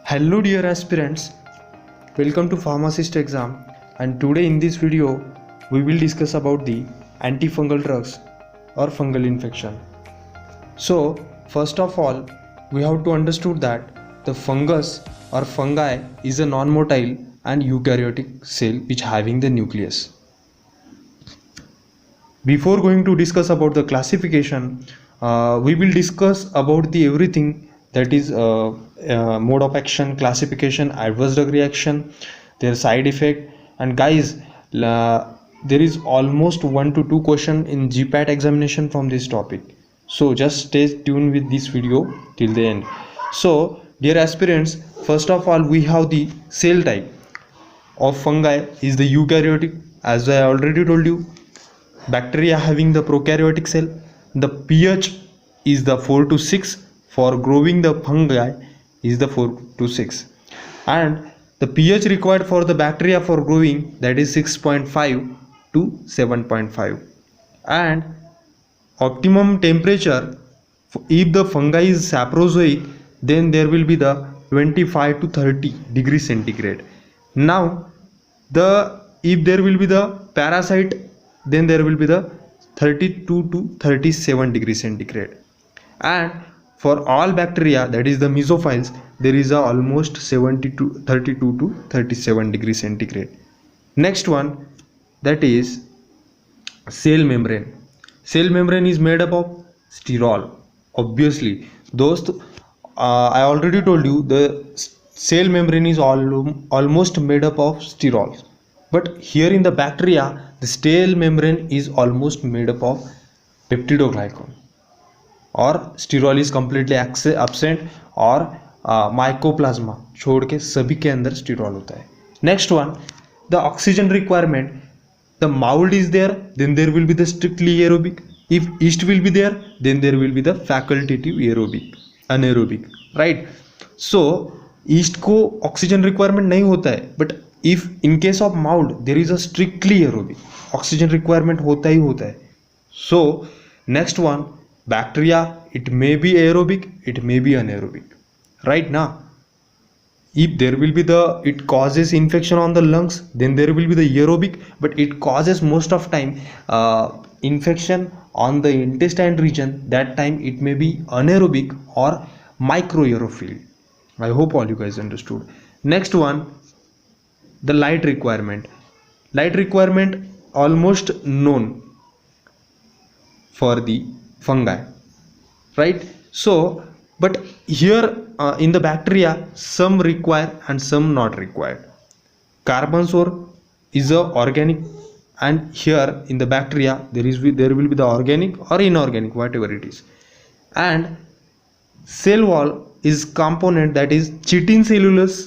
Hello dear aspirants, welcome to pharmacist exam, and today in this video we will discuss about the antifungal drugs or fungal infection. So first of all we have to understood that the fungus or fungi is a non-motile and eukaryotic cell which having the nucleus. Before going to discuss about the classification, we will discuss about the everything that is mode of action, classification, adverse drug reaction, their side effect, and guys, there is almost 1 to 2 question in GPAT examination from this topic. So just stay tuned with this video till the end. So dear aspirants, first of all we have the cell type of fungi is the eukaryotic, as I already told you. Bacteria having the prokaryotic cell. The pH is the 4 to 6. For growing the fungi is the 4 to 6, and the pH required for the bacteria for growing, that is 6.5 to 7.5, and optimum temperature if the fungi is saprozoic, then there will be the 25 to 30 degrees centigrade. Now if there will be the parasite, then there will be the 32 to 37 degrees centigrade, and for all bacteria, that is the mesophiles, there is a almost 32 to 37 degrees centigrade. Next one, that is cell membrane. Cell membrane is made up of sterol. Obviously those I already told you the cell membrane is almost made up of sterol, but here in the bacteria the cell membrane is almost made up of peptidoglycan, और sterol is completely absent, और mycoplasma छोड़ के सभी के अंदर sterol होता है. Next one, the oxygen requirement. The mould is there, then there will be the strictly aerobic. If yeast will be there, then there will be the facultative aerobic, anaerobic, right. So yeast को oxygen requirement नहीं होता है, but if in case of mould there is a strictly aerobic, oxygen requirement होता ही होता है. So next one, bacteria, it may be aerobic, it may be anaerobic, right? Now if there will be it causes infection on the lungs, then there will be the aerobic, but it causes most of time infection on the intestine region, that time it may be anaerobic or microaerophile. I hope all you guys understood. Next one, the light requirement. Light requirement almost known for the fungi, right? So but here in the bacteria some require and some not required. Carbon source is a organic, and here in the bacteria there will be the organic or inorganic, whatever it is. And cell wall is component that is chitin cellulose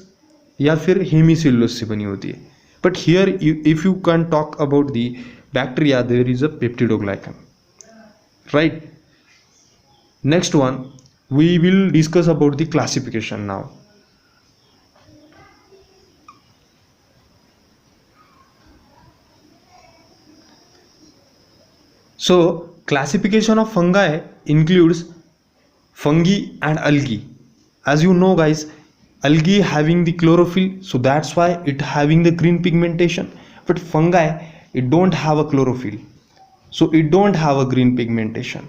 या फिर hemicellulose से बनी होती है. But here if you can talk about the bacteria, there is a peptidoglycan, right? Next one, we will discuss about the classification now. So classification of fungi includes fungi and algae. As you know guys, algae having the chlorophyll, so that's why it having the green pigmentation, but fungi it don't have a chlorophyll, so it don't have a green pigmentation.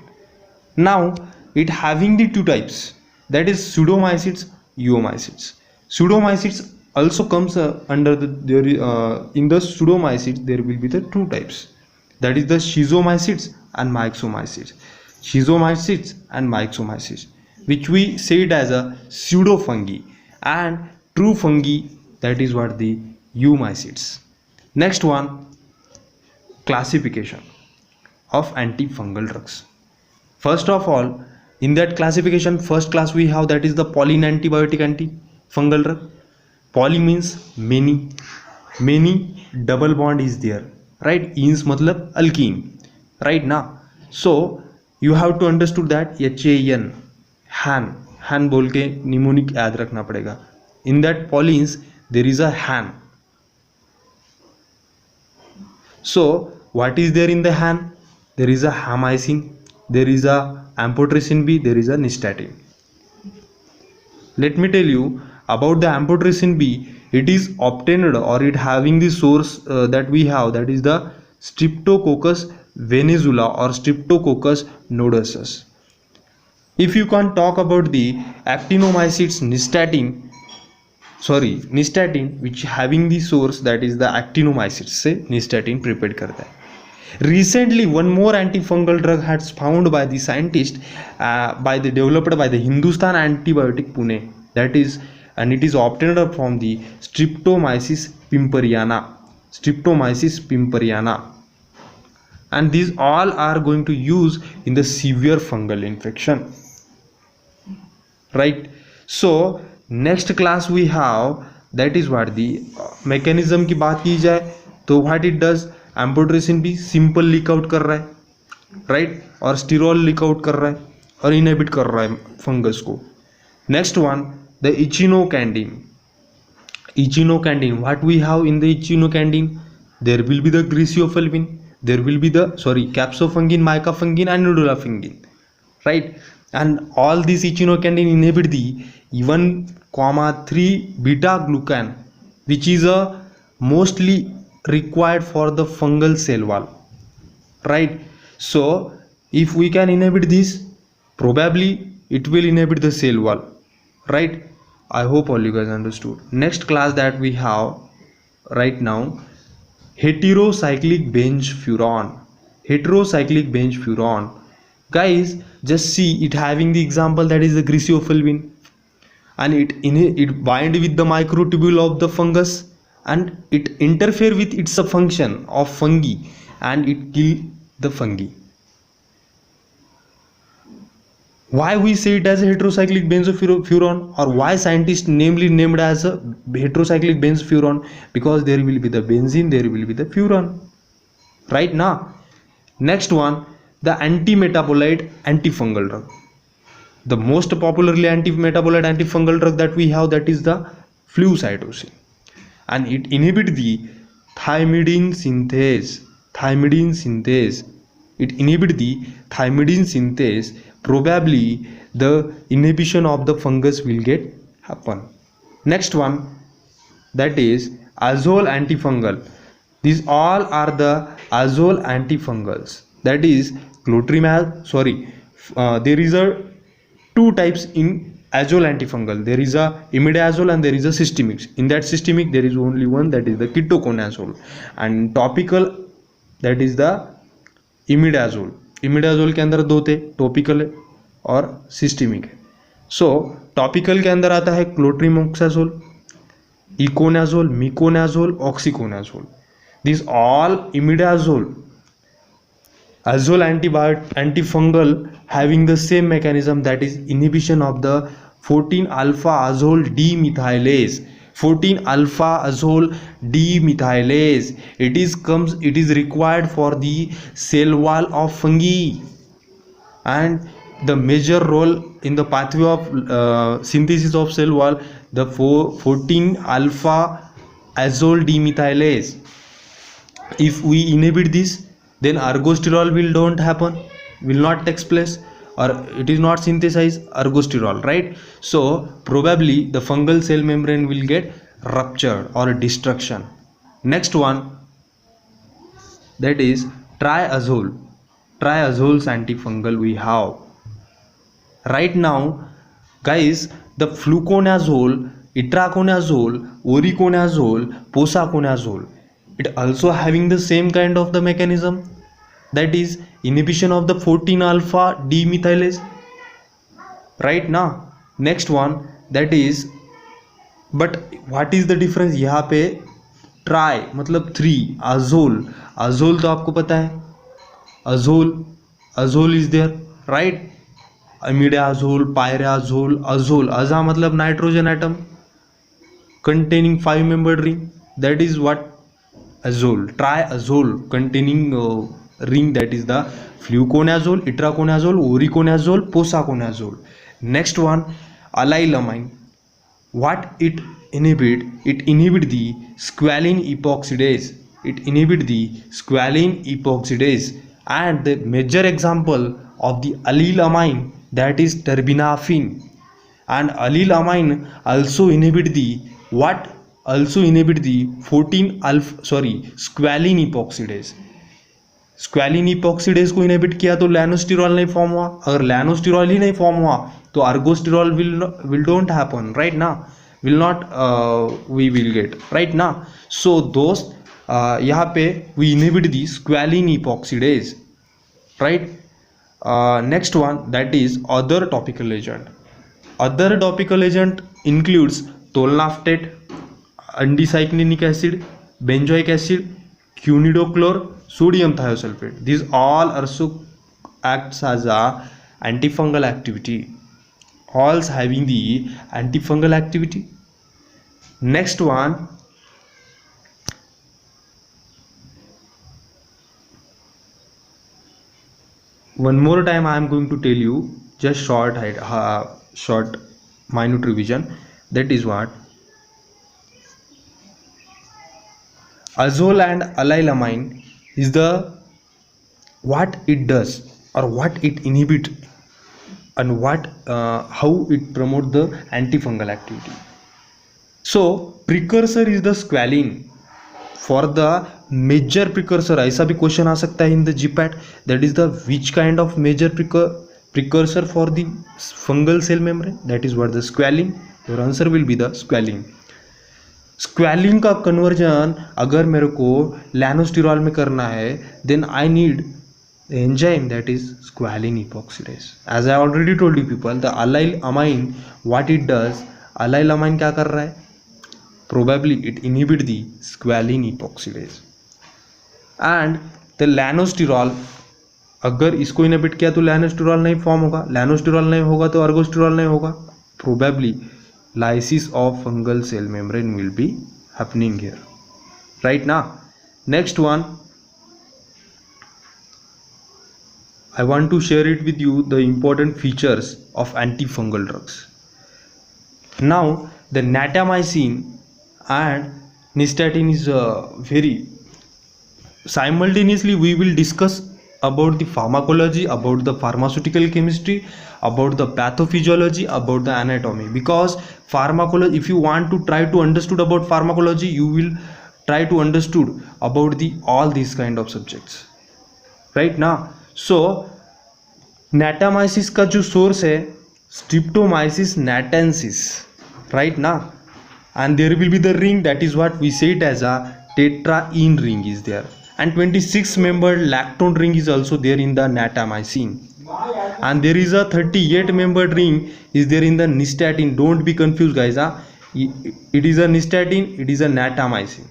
Now it having the two types, that is pseudomycetes, eomycetes. Pseudomycetes also comes under in the pseudomycetes there will be the two types, that is the schizomycetes and myxomycetes. Schizomycetes and myxomycetes, which we say it as a pseudofungi, and true fungi, that is what the eumycetes. Next one, classification of antifungal drugs. First of all, in that classification, first class we have, that is the polynantibiotic antifungal drug. Poly means many, many double bond is there, right? Ins matlab alkene, right? Now so you have to understood that HAN, han बोल के mnemonic याद रखना पड़ेगा. In that polyenes there is a han. So what is there in the han? There is a hamycin, there is a amphotericin B, there is a nystatin. Let me tell you, about the amphotericin B, it is obtained or it having the source that we have, that is the Streptococcus venezuela or Streptococcus nodosus. If you can talk about the actinomycetes nystatin which having the source that is the actinomycetes से nystatin prepared करता है. Recently one more antifungal drug has found by the scientist developed by the Hindustan Antibiotic Pune, that is, and it is obtained from the Streptomyces pimperiana, and these all are going to use in the severe fungal infection, right? So next class we have, that is what the mechanism की बात की जाए तो what it does, amphotericin भी simple leak out कर रहा है, right, और स्टीरोल लीक आउट कर रहा है और इनहिबिट कर रहा है फंगस को. Next one, the echinocandin. What we have in the echinocandin, there will be the griseofulvin, there will be the caspofungin, micafungin and anidulafungin, right, and all these echinocandin inhibit the 1,3 beta glucan, which is a mostly required for the fungal cell wall, right? So if we can inhibit this, probably it will inhibit the cell wall, right? I hope all you guys understood. Next class that we have right now, heterocyclic benzofuran. Guys, just see it having the example that is the griseofulvin, and it bind with the microtubule of the fungus and it interfere with its function of fungi and it kill the fungi. Why we say it as a heterocyclic benzofuran, or why scientists named as a heterocyclic benzofuran? Because there will be the benzene, there will be the furan, right? Now next one, the anti-metabolite antifungal drug. The most popularly anti-metabolite antifungal drug that we have, that is the flucytosine, and it inhibit the thymidine synthase. It inhibit the thymidine synthase. Probably the inhibition of the fungus will get happen. Next one, that is azole antifungal. These all are the azole antifungals, that is clotrimaz. There is a two types in azole antifungal. There is a imidazole and there is a systemic. In that systemic there is only one, that is the ketoconazole, and topical that is the imidazole. imidazole के अंदर दो थे, topical है और systemic है. सो topical के अंदर आता है clotrimazole, econazole, miconazole, oxiconazole. This all imidazole azole antifungal having the same mechanism, that is inhibition of the 14-alpha azole demethylase. 14-alpha azole demethylase, it is required for the cell wall of fungi, and the major role in the pathway of synthesis of cell wall, the 14-alpha azole demethylase. If we inhibit this, then ergosterol will not take place, or it is not synthesized ergosterol, right? So probably the fungal cell membrane will get ruptured or destruction. Next one, that is triazoles antifungal we have right now. Guys, the fluconazole, itraconazole, oriconazole, posaconazole, it also having the same kind of the mechanism, that is inhibition of the 14-alpha demethylase, right? Now next one, that is, but what is the difference यहाँ पे? Try मतलब 3, azole तो आपको पता है, azole is there, right? imidazole, pyrazole, aza मतलब nitrogen atom containing 5-membered ring, that is what azole. Triazole containing ring, that is the fluconazole, itraconazole, oriconazole, posaconazole. Next one, allylamine. What it inhibit? It inhibit the squalene epoxidase. And the major example of the allylamine, that is terbinafine. and allylamine also inhibit the what? Also inhibit the 14 alpha squalene epoxidase. स्क्वैलिन इपॉक्सीडेज को inhibit किया तो लैनोस्टिरॉल नहीं form हुआ, अगर लैनोस्टिरॉल ही नहीं form हुआ तो ergosterol will don't happen, right ना, will not we will get, right ना. सो दोस्त यहाँ पे we inhibit the squalene epoxidase, right. Next one that is other topical agent. Other topical agent includes tolnaftate, undecylenic acid, benzoic acid, quinidochlor, sodium thiosulfate. These all also acts as a antifungal activity, all having the antifungal activity. Next one, one more time I am going to tell you just short minute revision. That is what azole and allylamine is the what it does or what it inhibit and what how it promote the antifungal activity. So precursor is the squalene. For the major precursor, ऐसा भी question आ सकता है in the GPAT, that is the which kind of major precursor for the fungal cell membrane, that is what the squalene. Your answer will be the squalene. स्क्वैलिन का conversion अगर मेरे को लैनोस्टिरॉल में करना है then I need enzyme that is squalene epoxidase. As I already told you people, the allylamine what it does, allylamine क्या कर रहा है, probably it inhibit the squalene epoxidase. And the lanosterol, अगर इसको इनहिबिट किया तो लैनोस्टिरॉल नहीं फॉर्म होगा, लैनोस्टिरॉल नहीं होगा तो अर्गोस्टिरॉल नहीं होगा, probably lysis of fungal cell membrane will be happening here, right now. Next one, I want to share it with you the important features of antifungal drugs. Now the natamycin and nystatin is very simultaneously we will discuss about the pharmacology, about the pharmaceutical chemistry, about the pathophysiology, about the anatomy. Because pharmacology, if you want to try to understood about pharmacology, you will try to understood about the all these kind of subjects, right now. So natamycin का जो source है Streptomyces natansis, right now, and there will be the ring, that is what we say it as a tetraene ring is there, and 26 membered lactone ring is also there in the natamycin, and there is a 38 membered ring is there in the nystatin. Don't be confused guys, it is a nystatin, it is a natamycin.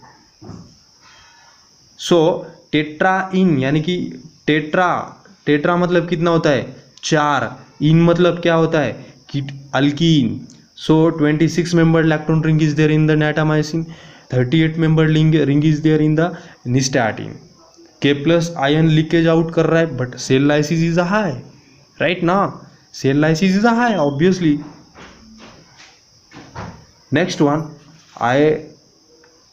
So tetraene यानी कि tetra मतलब कितना होता है 4, इन मतलब क्या होता है कि alkyne. So 26 membered lactone ring is there in the natamycin, 38 membered ring is there in the nystatin. K plus ion leakage out कर रहा है, but cell lysis is a high, right now, cell lysis is a high obviously. Next one, I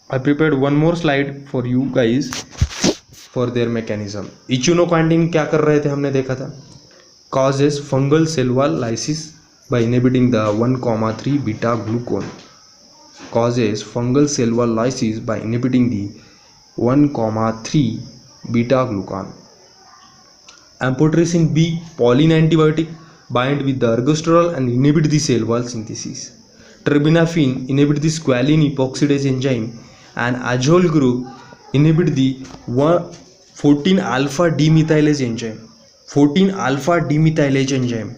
prepared one more slide for you guys for their mechanism. इचुनोकाइंडिन क्या कर रहे थे हमने देखा था, causes fungal cell wall lysis by inhibiting the 1,3 beta glucone, causes fungal cell wall lysis by inhibiting the 1,3 beta glucan. Amphotericin B Pauline antibiotic bind with the ergosterol and inhibit the cell wall synthesis. Terbinafine inhibit the squalene epoxidase enzyme, and azole group inhibit the 14 alpha demethylase enzyme. 14 alpha demethylase enzyme.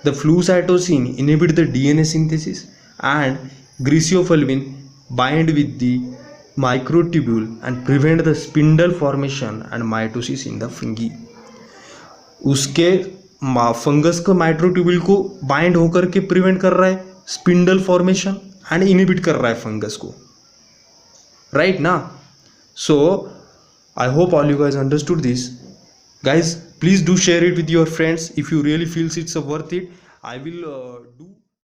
The flucytosine inhibit the DNA synthesis, and griseofulvin bind with the microtubule and prevent the spindle formation and mitosis in the fungi. उसके fungus का microtubule को bind होकर के prevent कर रहा है spindle formation and inhibit कर रहा है फंगस को, राइट ना. So I hope all you guys understood this. Guys, please do share it with your friends if you really feels it's worth it. I will do